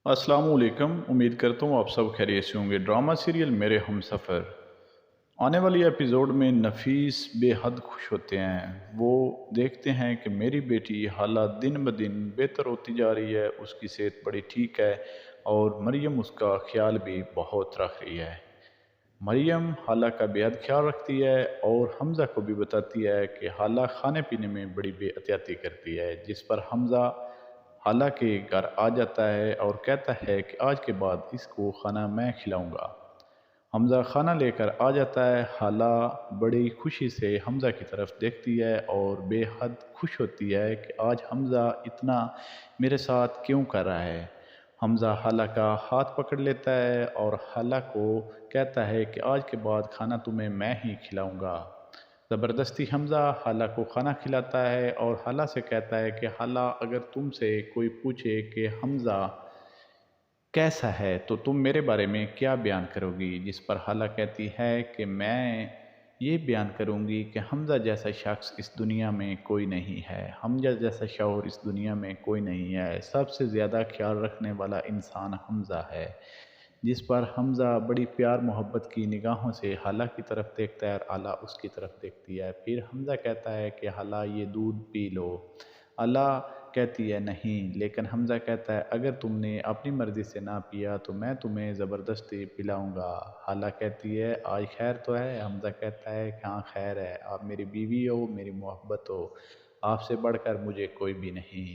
अस्सलाम वालेकुम। उम्मीद करता हूँ आप सब खैरियत से होंगे। ड्रामा सीरियल मेरे हमसफ़र आने वाली एपिसोड में नफीस बेहद खुश होते हैं। वो देखते हैं कि मेरी बेटी हालत दिन ब दिन बेहतर होती जा रही है, उसकी सेहत बड़ी ठीक है और मरियम उसका ख्याल भी बहुत रख रही है। मरियम हाला का बेहद ख्याल रखती है और हमज़ा को भी बताती है कि हाला खाने पीने में बड़ी बेहतियाती करती है, जिस पर हमज़ा हाला के घर आ जाता है और कहता है कि आज के बाद इसको खाना मैं खिलाऊंगा। हमज़ा खाना लेकर आ जाता है। हाला बड़ी खुशी से हमज़ा की तरफ देखती है और बेहद खुश होती है कि आज हमज़ा इतना मेरे साथ क्यों कर रहा है। हमज़ा हाला का हाथ पकड़ लेता है और हाला को कहता है कि आज के बाद खाना तुम्हें मैं ही खिलाऊंगा। ज़बरदस्ती हमज़ा हाला को खाना खिलाता है और हाला से कहता है कि हाला, अगर तुमसे कोई पूछे कि हमज़ा कैसा है तो तुम मेरे बारे में क्या बयान करोगी? जिस पर हाला कहती है कि मैं ये बयान करूँगी कि हमज़ा जैसा शख्स इस दुनिया में कोई नहीं है, हमज़ा जैसा शौहर इस दुनिया में कोई नहीं है, सबसे ज़्यादा ख्याल रखने वाला इंसान हमज़ा है। जिस पर हमज़ा बड़ी प्यार मोहब्बत की निगाहों से हाला की तरफ देखता है और हाला उसकी तरफ देखती है। फिर हमज़ा कहता है कि हाला ये दूध पी लो। हाला कहती है नहीं, लेकिन हमज़ा कहता है अगर तुमने अपनी मर्ज़ी से ना पिया तो मैं तुम्हें ज़बरदस्ती पिलाऊंगा। हाला कहती है आज खैर तो है। हमज़ा कहता है कि हाँ खैर है, आप मेरी बीवी हो, मेरी मोहब्बत हो, आपसे बढ़कर मुझे कोई भी नहीं।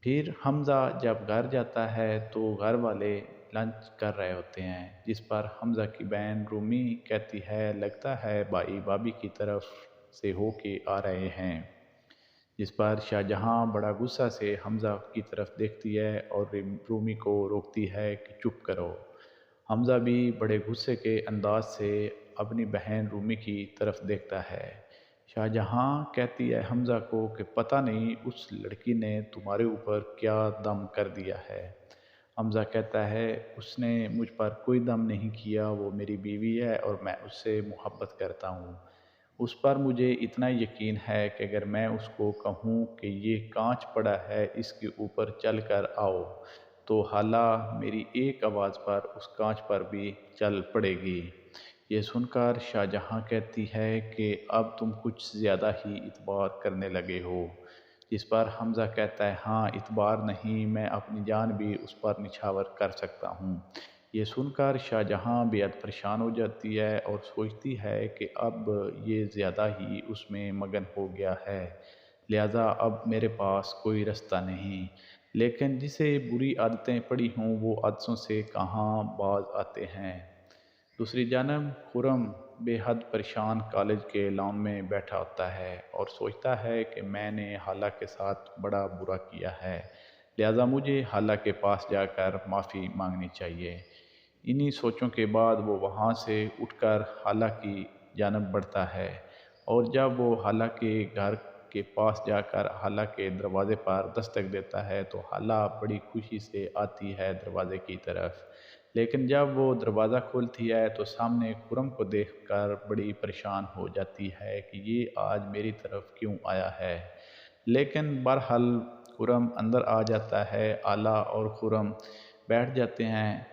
फिर हमज़ा जब घर जाता है तो घर वाले लंच कर रहे होते हैं, जिस पर हमज़ा की बहन रूमी कहती है लगता है भाई भाभी की तरफ से होके आ रहे हैं। जिस पर शाहजहां बड़ा गुस्सा से हमज़ा की तरफ देखती है और रूमी को रोकती है कि चुप करो। हमज़ा भी बड़े गुस्से के अंदाज से अपनी बहन रूमी की तरफ देखता है। शाहजहां कहती है हमज़ा को कि पता नहीं उस लड़की ने तुम्हारे ऊपर क्या दम कर दिया है। हमज़ा कहता है उसने मुझ पर कोई दम नहीं किया, वो मेरी बीवी है और मैं उससे मोहब्बत करता हूँ। उस पर मुझे इतना यकीन है कि अगर मैं उसको कहूँ कि ये कांच पड़ा है, इसके ऊपर चल कर आओ, तो हाला मेरी एक आवाज़ पर उस कांच पर भी चल पड़ेगी। ये सुनकर शाहजहां कहती है कि अब तुम कुछ ज़्यादा ही इतबार करने लगे हो। जिस पर हमज़ा कहता है हाँ इतबार नहीं, मैं अपनी जान भी उस पर निछावर कर सकता हूँ। ये सुनकर शाहजहां बेहद परेशान हो जाती है और सोचती है कि अब ये ज़्यादा ही उसमें मगन हो गया है, लिहाजा अब मेरे पास कोई रास्ता नहीं। लेकिन जिसे बुरी आदतें पड़ी हों वो आदतों से कहाँ बाज आते हैं। दूसरी जानब खुर्रम बेहद परेशान कॉलेज के लॉन में बैठा होता है और सोचता है कि मैंने हाला के साथ बड़ा बुरा किया है, लिहाजा मुझे हाला के पास जाकर माफ़ी मांगनी चाहिए। इन्हीं सोचों के बाद वो वहाँ से उठकर हाला की जानब बढ़ता है और जब वो हाला के घर के पास जाकर हाला के दरवाज़े पर दस्तक देता है तो हाला बड़ी खुशी से आती है दरवाज़े की तरफ। लेकिन जब वो दरवाज़ा खोलती है तो सामने खुर्रम को देखकर बड़ी परेशान हो जाती है कि ये आज मेरी तरफ क्यों आया है। लेकिन बहरहाल खुर्रम अंदर आ जाता है। आला और खुर्रम बैठ जाते हैं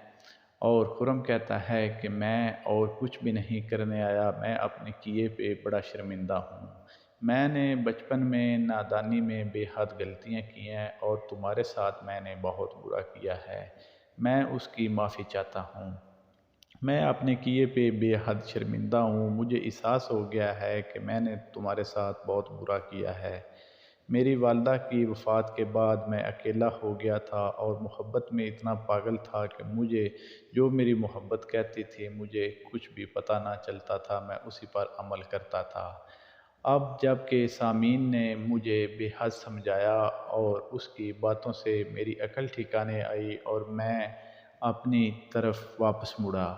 और खुर्रम कहता है कि मैं और कुछ भी नहीं करने आया, मैं अपने किए पे बड़ा शर्मिंदा हूँ। मैंने बचपन में नादानी में बेहद गलतियाँ की हैं और तुम्हारे साथ मैंने बहुत बुरा किया है। मैं उसकी माफ़ी चाहता हूँ। मैं अपने किए पे बेहद शर्मिंदा हूँ। मुझे एहसास हो गया है कि मैंने तुम्हारे साथ बहुत बुरा किया है। मेरी वालदा की वफ़ात के बाद मैं अकेला हो गया था और मोहब्बत में इतना पागल था कि मुझे जो मेरी मोहब्बत कहती थी मुझे कुछ भी पता ना चलता था, मैं उसी पर अमल करता था। अब जबकि सामीन ने मुझे बेहद समझाया और उसकी बातों से मेरी अकल ठिकाने आई और मैं अपनी तरफ वापस मुड़ा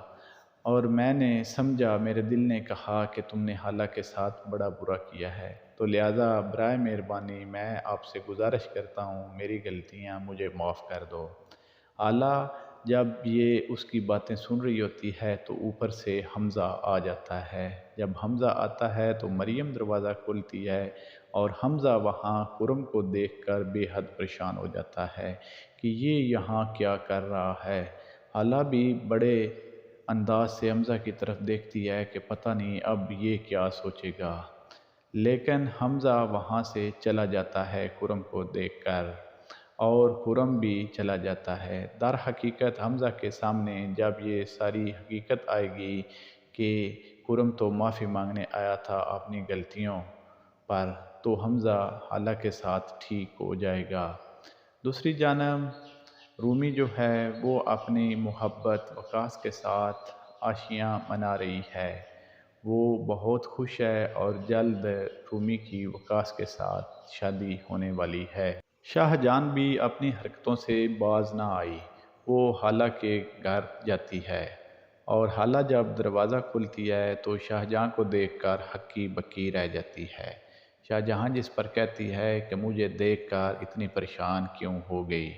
और मैंने समझा, मेरे दिल ने कहा कि तुमने हाला के साथ बड़ा बुरा किया है, तो लिहाजा बराए मेहरबानी मैं आपसे गुजारिश करता हूँ मेरी गलतियाँ मुझे माफ़ कर दो। आला जब ये उसकी बातें सुन रही होती है तो ऊपर से हमज़ा आ जाता है। जब हमज़ा आता है तो मरियम दरवाज़ा खोलती है اور حمزہ وہاں خرم کو دیکھ کر بے حد پریشان ہو جاتا ہے کہ یہ یہاں کیا کر رہا ہے۔ حالہ بھی بڑے انداز سے حمزہ کی طرف دیکھتی ہے کہ پتہ نہیں اب یہ کیا سوچے گا، لیکن حمزہ وہاں سے چلا جاتا ہے خرم کو دیکھ کر، اور خرم بھی چلا جاتا ہے۔ در حقیقت حمزہ کے سامنے جب یہ ساری حقیقت آئے گی کہ خرم تو معافی مانگنے آیا تھا اپنی غلطیوں پر، تو حمزہ حالہ کے ساتھ ٹھیک ہو جائے گا۔ دوسری جانب رومی جو ہے وہ اپنی محبت وقاص کے ساتھ عاشیاں منا رہی ہے۔ وہ بہت خوش ہے اور جلد رومی کی وقاص کے ساتھ شادی ہونے والی ہے۔ شاہ جان بھی اپنی حرکتوں سے باز نہ آئی، وہ حالہ کے گھر جاتی ہے، اور حالہ جب دروازہ کھلتی ہے تو شاہ جہاں کو دیکھ کر ہکی بکی رہ جاتی ہے۔ شاہ جہاں جس پر کہتی ہے کہ مجھے دیکھ کر اتنی پریشان کیوں ہو گئی،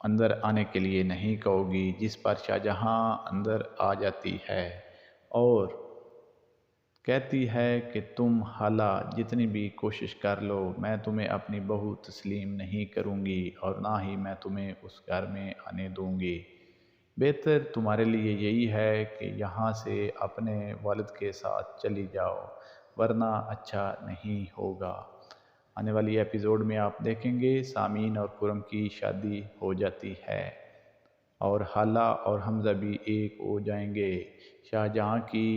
اندر آنے کے لیے نہیں کہو گی، جس پر شاہ جہاں اندر آ جاتی ہے اور کہتی ہے کہ تم حالہ جتنی بھی کوشش کر لو میں تمہیں اپنی بہو تسلیم نہیں کروں گی اور نہ ہی میں تمہیں اس گھر میں آنے دوں گی۔ بہتر تمہارے لیے یہی ہے کہ یہاں سے اپنے والد کے ساتھ چلی جاؤ، ورنہ اچھا نہیں ہوگا۔ آنے والی ایپیزوڈ میں آپ دیکھیں گے سامین اور خرم کی شادی ہو جاتی ہے اور حالہ اور حمزہ بھی ایک ہو جائیں گے۔ شاہ جہاں کی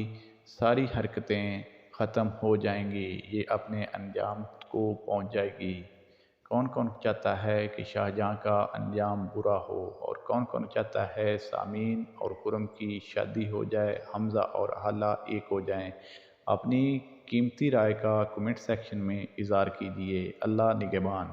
ساری حرکتیں ختم ہو جائیں گی، یہ اپنے انجام کو پہنچ جائے گی۔ کون کون چاہتا ہے کہ شاہ جہاں کا انجام برا ہو، اور کون کون چاہتا ہے سامین اور خرم کی شادی ہو جائے، حمزہ اور حالہ ایک ہو جائیں؟ اپنی قیمتی رائے کا کمنٹ سیکشن میں اظہار کیجیے۔ اللہ نگہبان۔